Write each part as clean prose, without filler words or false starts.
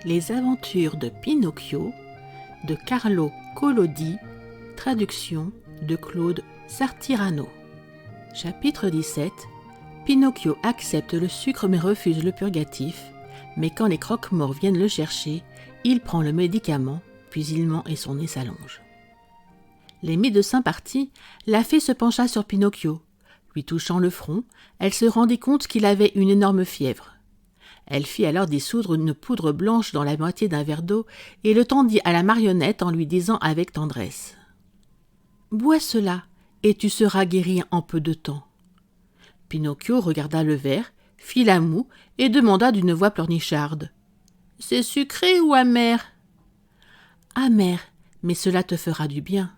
Les aventures de Pinocchio de Carlo Collodi, traduction de Claude Sartirano. Chapitre 17. Pinocchio accepte le sucre mais refuse le purgatif, mais quand les croque-morts viennent le chercher, il prend le médicament, puis il ment et son nez s'allonge. Les médecins partis, la fée se pencha sur Pinocchio. Lui touchant le front, elle se rendit compte qu'il avait une énorme fièvre. Elle fit alors dissoudre une poudre blanche dans la moitié d'un verre d'eau et le tendit à la marionnette en lui disant avec tendresse « Bois cela, et tu seras guéri en peu de temps. » Pinocchio regarda le verre, fit la moue et demanda d'une voix pleurnicharde « C'est sucré ou amer ?»« Amer, mais cela te fera du bien. »«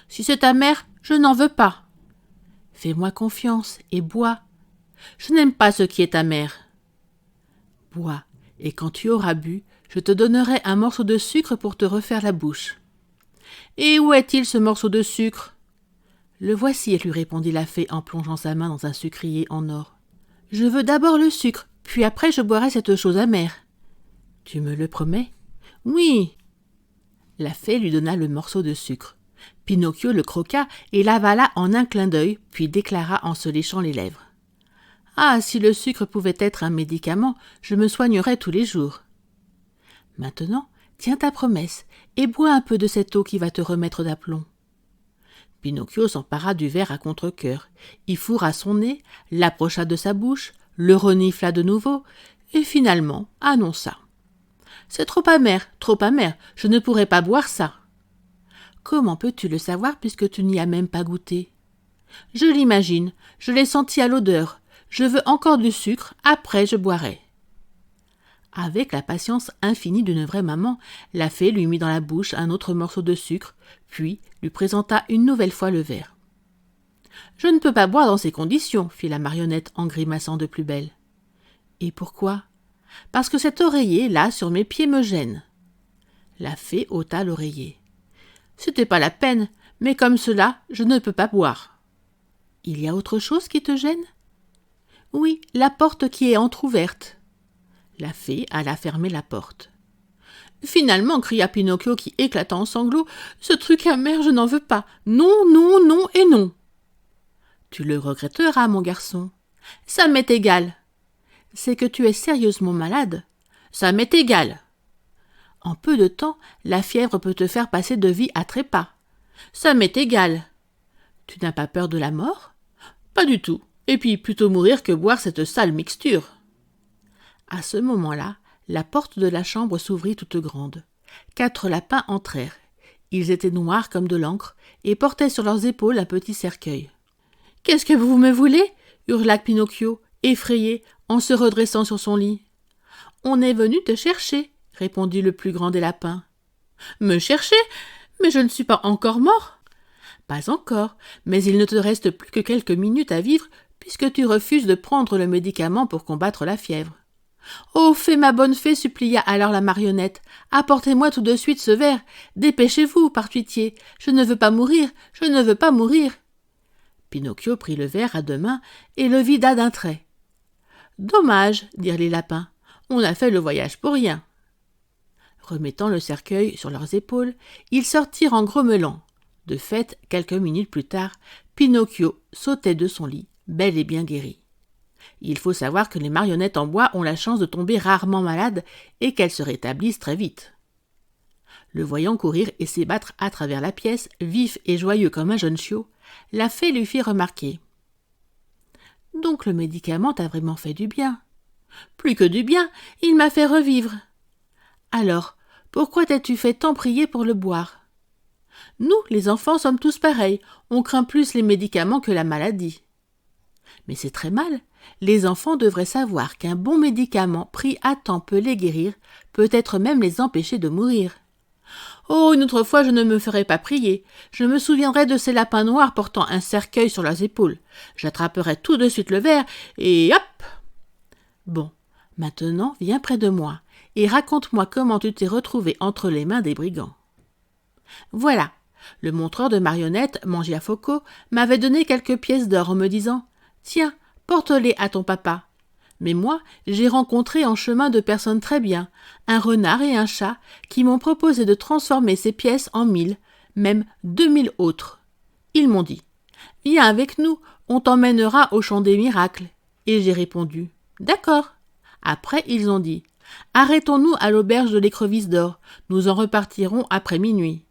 Si c'est amer, je n'en veux pas. »« Fais-moi confiance et bois. »« Je n'aime pas ce qui est amer. » « Bois, et quand tu auras bu, je te donnerai un morceau de sucre pour te refaire la bouche. »« Et où est-il ce morceau de sucre ?»« Le voici, » lui répondit la fée en plongeant sa main dans un sucrier en or. « Je veux d'abord le sucre, puis après je boirai cette chose amère. »« Tu me le promets ?»« Oui. » La fée lui donna le morceau de sucre. Pinocchio le croqua et l'avala en un clin d'œil, puis déclara en se léchant les lèvres. « Ah, si le sucre pouvait être un médicament, je me soignerais tous les jours. »« Maintenant, tiens ta promesse et bois un peu de cette eau qui va te remettre d'aplomb. » Pinocchio s'empara du verre à contre-cœur, y fourra son nez, l'approcha de sa bouche, le renifla de nouveau et finalement annonça. « C'est trop amer, je ne pourrai pas boire ça. »« Comment peux-tu le savoir puisque tu n'y as même pas goûté ? » ?»« Je l'imagine, je l'ai senti à l'odeur. Je veux encore du sucre, après je boirai. » Avec la patience infinie d'une vraie maman, la fée lui mit dans la bouche un autre morceau de sucre, puis lui présenta une nouvelle fois le verre. « Je ne peux pas boire dans ces conditions, » fit la marionnette en grimaçant de plus belle. « Et pourquoi ? » ?»« Parce que cet oreiller, là, sur mes pieds, me gêne. » La fée ôta l'oreiller. « C'était pas la peine, mais comme cela, je ne peux pas boire. »« Il y a autre chose qui te gêne ? » ?»« Oui, la porte qui est entr'ouverte. » La fée alla fermer la porte. « Finalement, » cria Pinocchio qui éclata en sanglots, « ce truc amer, je n'en veux pas. Non, non, non et non. »« Tu le regretteras, mon garçon. »« Ça m'est égal. »« C'est que tu es sérieusement malade. »« Ça m'est égal. »« En peu de temps, la fièvre peut te faire passer de vie à trépas. »« Ça m'est égal. »« Tu n'as pas peur de la mort ? » ?»« Pas du tout. Et puis plutôt mourir que boire cette sale mixture. » À ce moment-là, la porte de la chambre s'ouvrit toute grande. 4 lapins entrèrent. Ils étaient noirs comme de l'encre et portaient sur leurs épaules un petit cercueil. « Qu'est-ce que vous me voulez ?» hurla Pinocchio, effrayé, en se redressant sur son lit. « On est venu te chercher, » répondit le plus grand des lapins. « Me chercher ? Mais je ne suis pas encore mort. »« Pas encore, mais il ne te reste plus que quelques minutes à vivre puisque tu refuses de prendre le médicament pour combattre la fièvre. »« Oh, fée, ma bonne fée, supplia alors la marionnette, apportez-moi tout de suite ce verre. Dépêchez-vous, par pitié. Je ne veux pas mourir, je ne veux pas mourir. » Pinocchio prit le verre à 2 mains et le vida d'un trait. « Dommage, » dirent les lapins, « on a fait le voyage pour rien. » Remettant le cercueil sur leurs épaules, ils sortirent en grommelant. De fait, quelques minutes plus tard, Pinocchio sautait de son lit, bel et bien guéri. Il faut savoir que les marionnettes en bois ont la chance de tomber rarement malades et qu'elles se rétablissent très vite. Le voyant courir et s'ébattre à travers la pièce, vif et joyeux comme un jeune chiot, la fée lui fit remarquer. « Donc le médicament t'a vraiment fait du bien. »« Plus que du bien, il m'a fait revivre. »« Alors, pourquoi t'es-tu fait tant prier pour le boire ? » ?»« Nous, les enfants, sommes tous pareils, on craint plus les médicaments que la maladie. »« Mais c'est très mal. Les enfants devraient savoir qu'un bon médicament pris à temps peut les guérir, peut-être même les empêcher de mourir. »« Oh, une autre fois je ne me ferai pas prier. Je me souviendrai de ces lapins noirs portant un cercueil sur leurs épaules. J'attraperai tout de suite le verre et hop !»« Bon, maintenant viens près de moi et raconte-moi comment tu t'es retrouvé entre les mains des brigands. »« Voilà, le montreur de marionnettes, Mangiafoco, m'avait donné quelques pièces d'or en me disant « Tiens, porte-les à ton papa. » Mais moi, j'ai rencontré en chemin de personnes très bien, un renard et un chat, qui m'ont proposé de transformer ces pièces en 1000, même 2000 autres. Ils m'ont dit « Viens avec nous, on t'emmènera au champ des miracles. » Et j'ai répondu « D'accord. » Après, ils ont dit « Arrêtons-nous à l'auberge de l'écrevisse d'or, nous en repartirons après minuit. »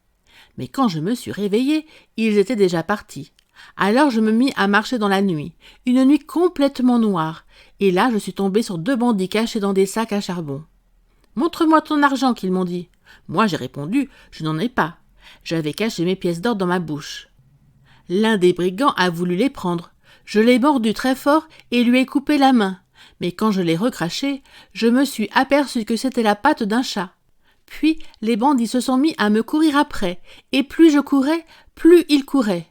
Mais quand je me suis réveillée, ils étaient déjà partis. Alors je me mis à marcher dans la nuit, une nuit complètement noire, et là je suis tombée sur 2 bandits cachés dans des sacs à charbon. « Montre-moi ton argent » qu'ils m'ont dit. Moi j'ai répondu « Je n'en ai pas. » J'avais caché mes pièces d'or dans ma bouche. L'un des brigands a voulu les prendre. Je l'ai mordu très fort et lui ai coupé la main. Mais quand je l'ai recraché, je me suis aperçu que c'était la patte d'un chat. Puis les bandits se sont mis à me courir après, et plus je courais, plus ils couraient.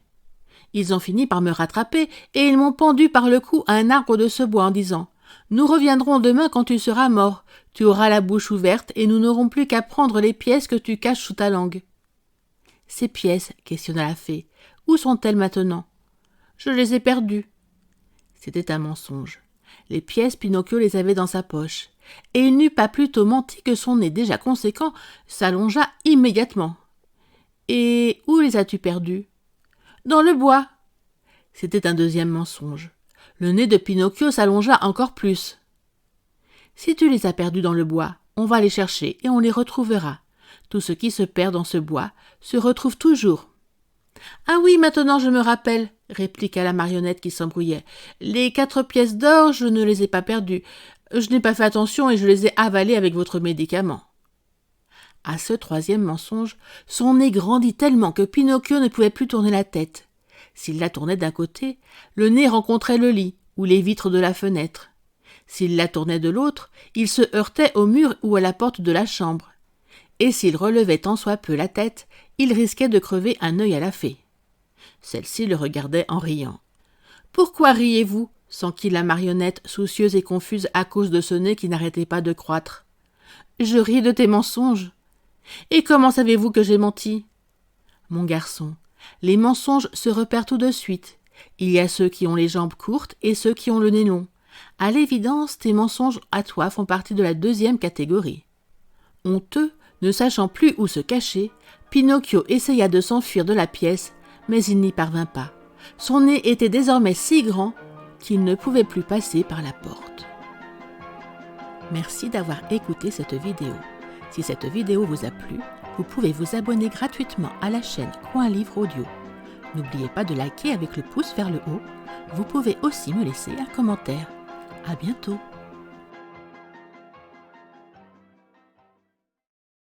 Ils ont fini par me rattraper et ils m'ont pendu par le cou à un arbre de ce bois en disant « Nous reviendrons demain quand tu seras mort. Tu auras la bouche ouverte et nous n'aurons plus qu'à prendre les pièces que tu caches sous ta langue. » « Ces pièces, questionna la fée, où sont-elles maintenant ? » « Je les ai perdues. » C'était un mensonge. Les pièces, Pinocchio les avait dans sa poche. Et il n'eut pas plus tôt menti que son nez déjà conséquent s'allongea immédiatement. « Et où les as-tu perdues ? » ?»« Dans le bois. » C'était un deuxième mensonge. Le nez de Pinocchio s'allongea encore plus. « Si tu les as perdues dans le bois, on va les chercher et on les retrouvera. Tout ce qui se perd dans ce bois se retrouve toujours. »« Ah oui, maintenant je me rappelle, » répliqua la marionnette qui s'embrouillait. « Les 4 pièces d'or, je ne les ai pas perdues. Je n'ai pas fait attention et je les ai avalées avec votre médicament. » À ce troisième mensonge, son nez grandit tellement que Pinocchio ne pouvait plus tourner la tête. S'il la tournait d'un côté, le nez rencontrait le lit ou les vitres de la fenêtre. S'il la tournait de l'autre, il se heurtait au mur ou à la porte de la chambre. Et s'il relevait tant soit peu la tête, il risquait de crever un œil à la fée. Celle-ci le regardait en riant. « Pourquoi riez-vous » s'enquit la marionnette, soucieuse et confuse à cause de ce nez qui n'arrêtait pas de croître. « Je ris de tes mensonges. »« Et comment savez-vous que j'ai menti ?»« Mon garçon, les mensonges se repèrent tout de suite. Il y a ceux qui ont les jambes courtes et ceux qui ont le nez long. À l'évidence, tes mensonges à toi font partie de la 2e catégorie. » Honteux, ne sachant plus où se cacher, Pinocchio essaya de s'enfuir de la pièce, mais il n'y parvint pas. Son nez était désormais si grand qu'il ne pouvait plus passer par la porte. Merci d'avoir écouté cette vidéo. Si cette vidéo vous a plu, vous pouvez vous abonner gratuitement à la chaîne Coin Livre Audio. N'oubliez pas de liker avec le pouce vers le haut. Vous pouvez aussi me laisser un commentaire. À bientôt.